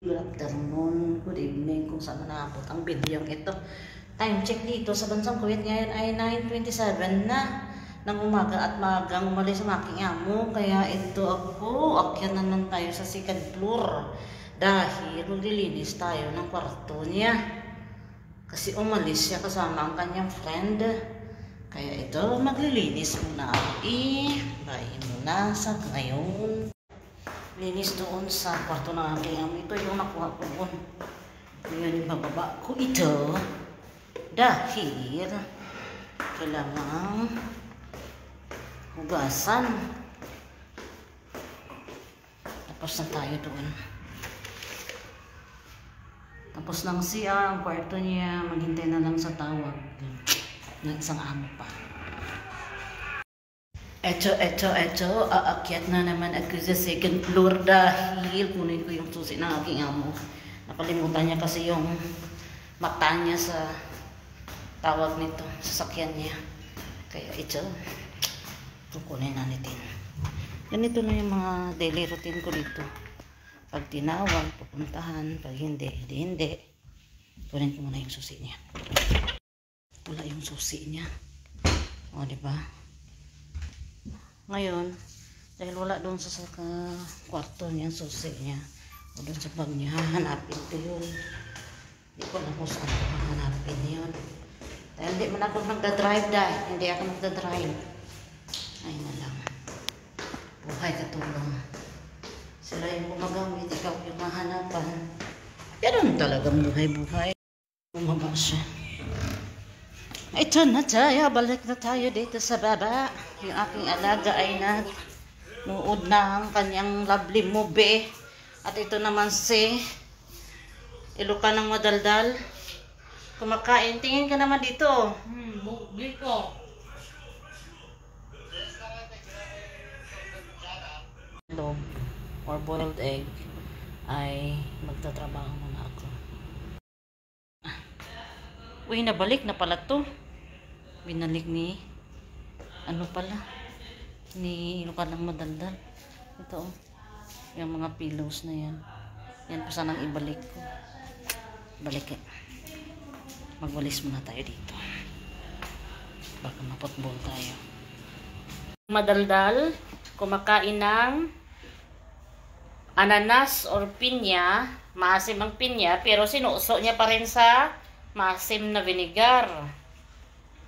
Good afternoon, good evening kung saan naabot ang video ito. Time check dito sa bansang Kuwait ngayon ay 9:27 na ng umaga at magang umalis ang aking amo. Kaya ito ako, akyat naman tayo sa second floor dahil maglilinis tayo ng kwarto niya. Kasi umalis siya kasama ang kanyang friend. Kaya ito, maglilinis muna ako. Bayin muna sa ngayon. Linis doon sa kwarto ng aking amo. Ito yung nakuha ko doon. Ngayon ibababa ko ito dahil kailangan hugasan. Tapos na tayo doon. Tapos lang siya ang kwarto niya. Maghintay na lang sa tawag ng isang amo pa. Eto, aakyat na naman ako sa second floor dahil kunin ko yung susi ng aking amo. Nakalimutan niya kasi yung mata niya sa tawag nito, sa sakyan niya. Kaya ito, kukunin na natin. Ganito na yung mga daily routine ko dito. Pag tinawag, pupuntahan. Pag hindi. Kunin ko muna yung susi niya. Wala yung susi niya. O, diba? Ngayon, dahil wala doon sa kwarto niya, susi niya, o doon sa bag niya, hahanapin ko yun. Hindi ko alam kung saan ko hahanapin yun. Dahil hindi man ako magdadrive dahil. Hindi ako magdadrive. Ay na lang. Buhay katulong. Sila yung gumagamit, ikaw yung mahanapan. Ganun talagang buhay-buhay. Bumaba siya. Ito na tayo, balik na tayo dito sa baba. Yung aking alaga ay nanood na ang kanyang lovely movie. At ito naman si Iluka ng Madaldal. Kumakain. Tingin ka naman dito. Bugli ko. Log or boiled egg ay magtatrabaho muna ako. Uy, nabalik na pala to. Binalik ni ano pala ni Iluka ng Madaldal. Ito yung mga pillows na yan. Yan pa sanang ibalik ko. Balik eh. Magwalis muna tayo dito. Baka mapotbol tayo. Madaldal kumakain ng ananas or pinya. Maasim ang pinya pero sinuso niya pa rin sa maasim na vinegar.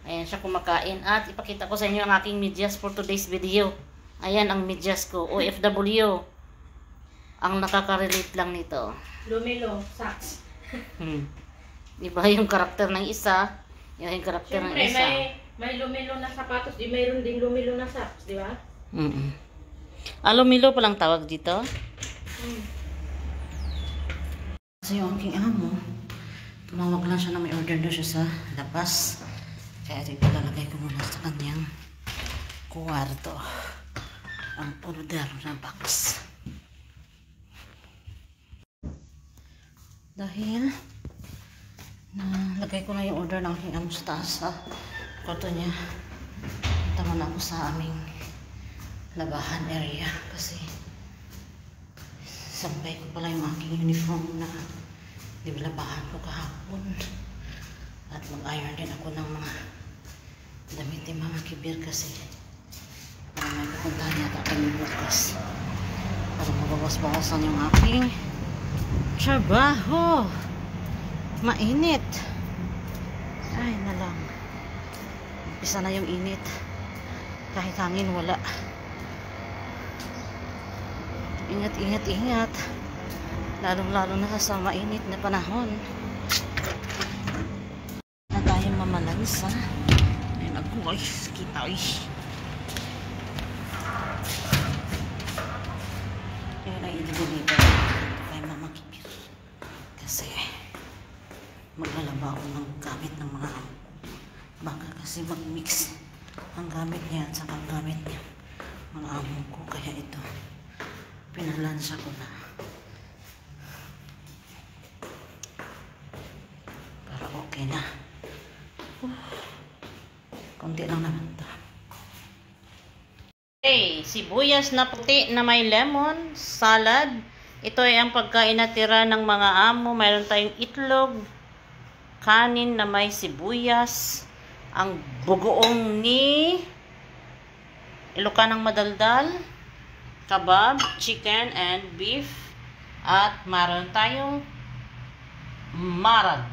Ayan siya kumakain. At ipakita ko sa inyo ang aking medyas for today's video. Ayan ang medyas ko. OFW. Ang nakaka-relate lang nito. Lumilo, socks. Diba yung karakter ng isa? Yung karakter ng isa. May lumilo na sapatos. Mayroon ding lumilo na socks, di ba? Lumilo palang tawag dito? Kasi yung aking amo, tumawag lang siya na may order doon siya sa labas. Kaya dito lalagay ko muna sa kanyang kwarto ang order na box. Dahil nalagay ko na yung order ng aking amo sa taas sa kwarto niya. Tama na ako sa aming labahan area kasi sampay ko pala yung aking uniform na labahan ko kahapon. At mag-iron din ako ng mga damit ng mga kibir kasi para may pupuntahan yata kami bukas para mabawas-bawasan yung aking trabaho. Mainit. Ay na lang. Umpisa na yung init. Kahit hangin wala. Ingat. Lalong-lalo na sa mainit na panahon. Na tayo mamalansa. Ayun ako, ay, kita, ay. Ayun ay ilagay dito. Kaya mamakibir. Kasi, maglalaba ako ng gamit ng mga baka kasi mag-mix ang gamit niya at saka ang gamit niya. Mga amo ko, kaya ito. Pinalansya ko na. Para okay na. Konti lang naman ito. Hey, sibuyas na puti na may lemon, salad, Ito ay ang pagkain na tira ng mga amo. Mayroon tayong itlog, kanin na may sibuyas, ang bugoong ni Ilocanang madaldal, kebab, chicken and beef, at mayroon tayong marag.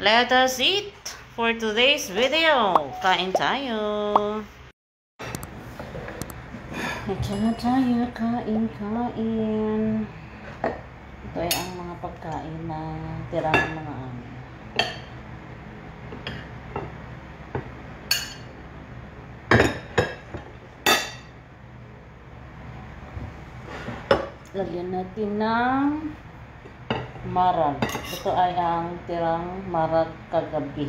Let us eat for today's video. Kain tayo. Ito na tayo, kain. Ito ay ang mga pagkain na tira ng mga amo. Lagyan natin ng marag. Ito ay ang tirang marag kagabi.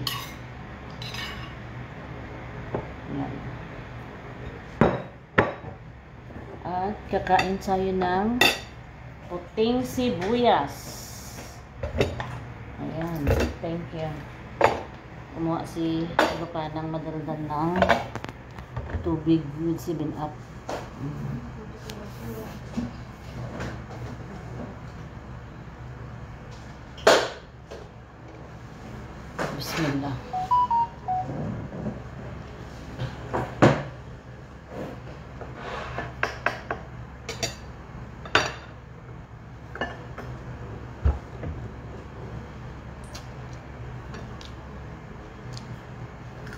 Yan. At kakain tayo ng puting sibuyas. Ayan. Thank you. Kumuha si Ilocanang madaldal ng tubig with 7-Up. Bismillah.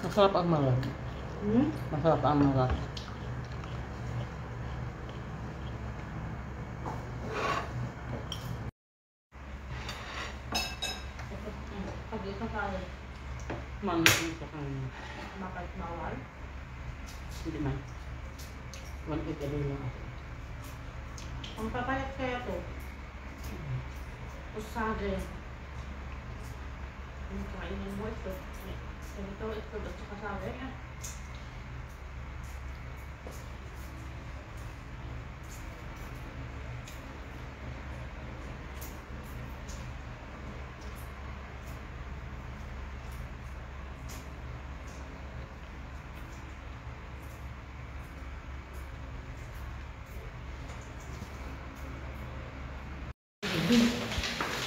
Masarap ang marag. Masarap ang marag. Pag ito kaya, Mangang sa kanya. bakit bawal? Hindi man. 1 egg lang ako. Ang papalit kaya to? Usage. Ang kainin mo ito. Ito at saka sabi.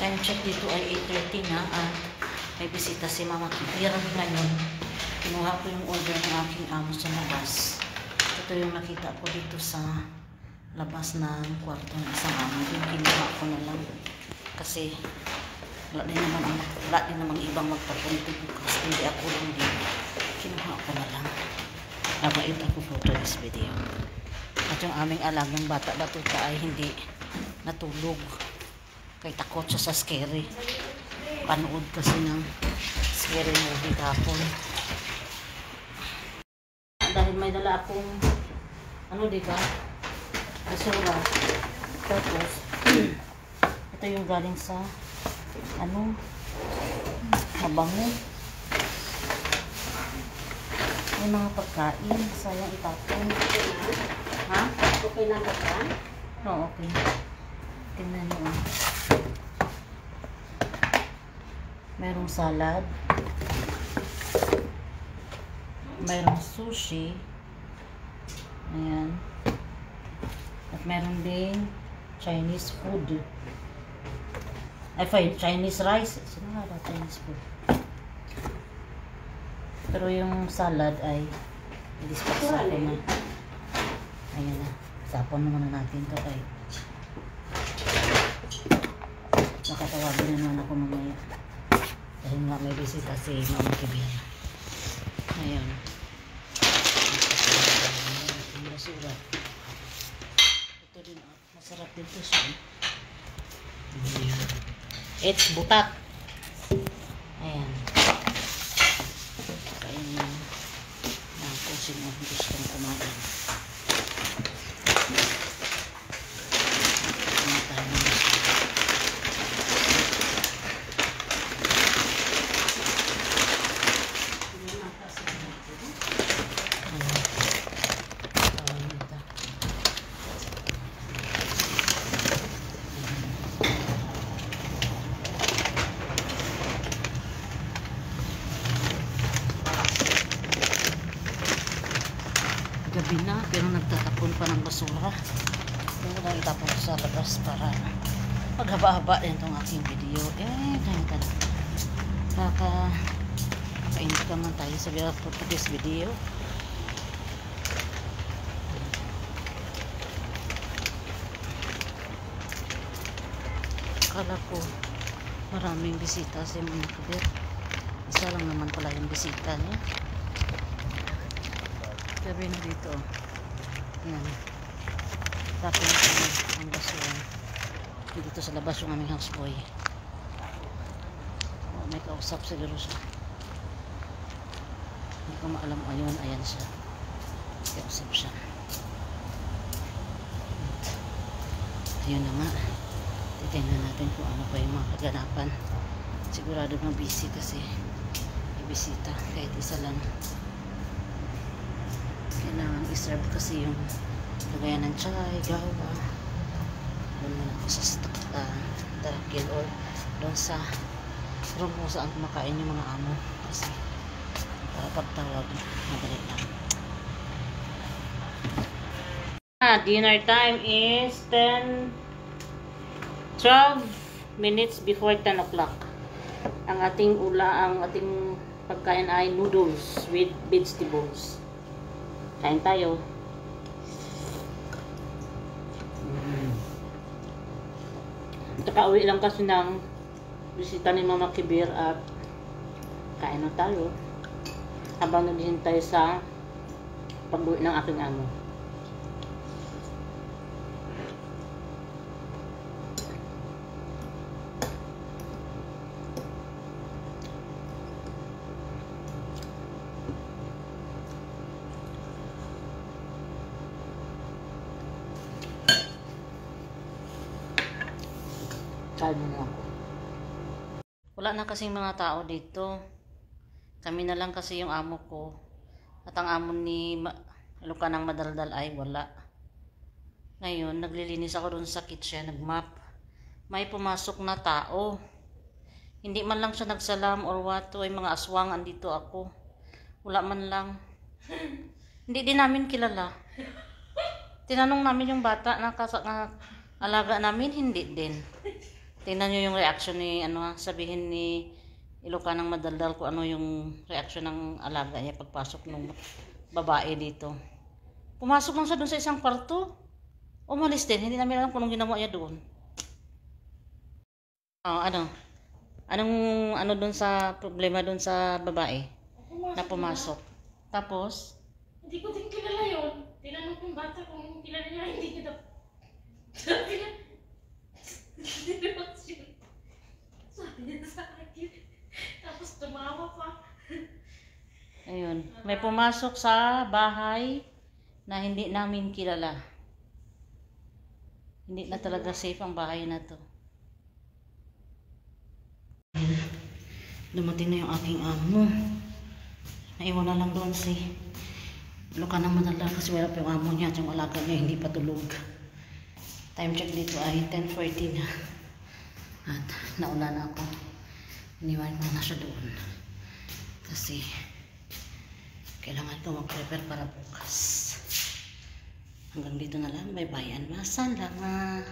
Time check dito ay 8:30 na at may bisita si Mama Kibira ngayon. Kinuha ko yung order ng aking amo sa labas. Ito yung nakita ko dito sa labas ng kwarto ng isang amo. Yung kinuha ko na lang kasi wala din naman ibang magpapunto bukas. Hindi ako lang din. Kinuha ko na lang. Nabait ako for today's video. At yung aming alagang bata-batuta ay hindi natulog. Kay takot siya sa scary. Panood kasi ng scary movie kahapon. Dahil may dala akong diba? Basura. Tapos ito yung galing sa mabango. May mga pagkain. Sayang itapon. Ha? Okay lang ka ba? No, okay. Tingnan nyo. Merong salad. Merong sushi. Ayan. At meron ding Chinese food. Ay, fine. Chinese rice. Sino nga ba Chinese food? Pero yung salad ay i-dispose ko na. Ayan na. Sapon naman natin ito ay nakatawagin na naman ako mamaya. Dahil nga may bisita si Mama Kibira. Ayan. Basura. Ito din. Masarap din ito siya. Ayan. It's butak. Ayan. Kain na. Kung sino gustong kumain. Gabi na, pero nagtatapon pa ng basura. ko na itapon sa labas para maghaba-haba din itong aking video. Dahil talaga kakainit ka man tayo sa for today's video. Akala ko maraming bisita sa mga kabir. Isa lang naman pala yung bisita niya. Gabi na dito. Ayan. Tapos ang basura. Dito sa labas yung aming houseboy. Oh, may kausap siguro siya. Hindi ko maalam ayun. Ayan siya. Kausap siya. Ayun na nga. Titingnan natin kung ano pa yung mga kaganapan. Sigurado na busy kasi may bisita kahit isa lang. Kailangan i-serve kasi yung lagayan ng chai, gawa. Doon na ako sa tarakil or doon sa room kung saan kumakain yung mga amo. Kasi para pagtawag madali lang. Dinner time is 12 minutes before 10 o'clock. Ang ating pagkain ay noodles with vegetables. Kain tayo. Kakauwi lang kasi ng bisita ni Mama Kibir at kain na tayo. Habang naghihintay sa pag-uwi ng aking amo. Kain mo ako. Wala na kasing mga tao dito. Kami na lang kasi yung amo ko. At ang amo ni Lukanang Madaldal ay wala. Ngayon, naglilinis ako dun sa kitchen, nagmap. May pumasok na tao. Hindi man lang siya nagsalam or what, ay mga aswang andito ako. Wala man lang. Hindi din namin kilala. Tinanong namin yung bata na alaga namin, hindi din. Tingnan nyo yung reaction ni, sabihin ni Ilocanang Madaldal ko ano yung reaction ng alaga niya pagpasok ng babae dito. Pumasok lang siya doon sa isang kwarto. Umalis din. Hindi namin alam kung anong ginawa niya doon. Ano doon sa problema doon sa babae na pumasok. Tapos? Hindi ko din kilala yun. Tinanong kong bata kung kilala niya, hindi kita. Sabi niya sa akin. Tapos tumawa pa. Ayun. May pumasok sa bahay na hindi namin kilala. Hindi na talaga safe ang bahay na to. Dumating na yung aking amo. Naiwan na lang doon si Lukanang Madaldal kasi wala pa yung amo niya at yung alaga niya hindi pa tulog. Time check dito ay 10:40 na. At nauna na ako. Iniwan ko na siya doon. Kasi kailangan ko mag-prepare para bukas. Hanggang dito na lang. Bye-bye and masalamat.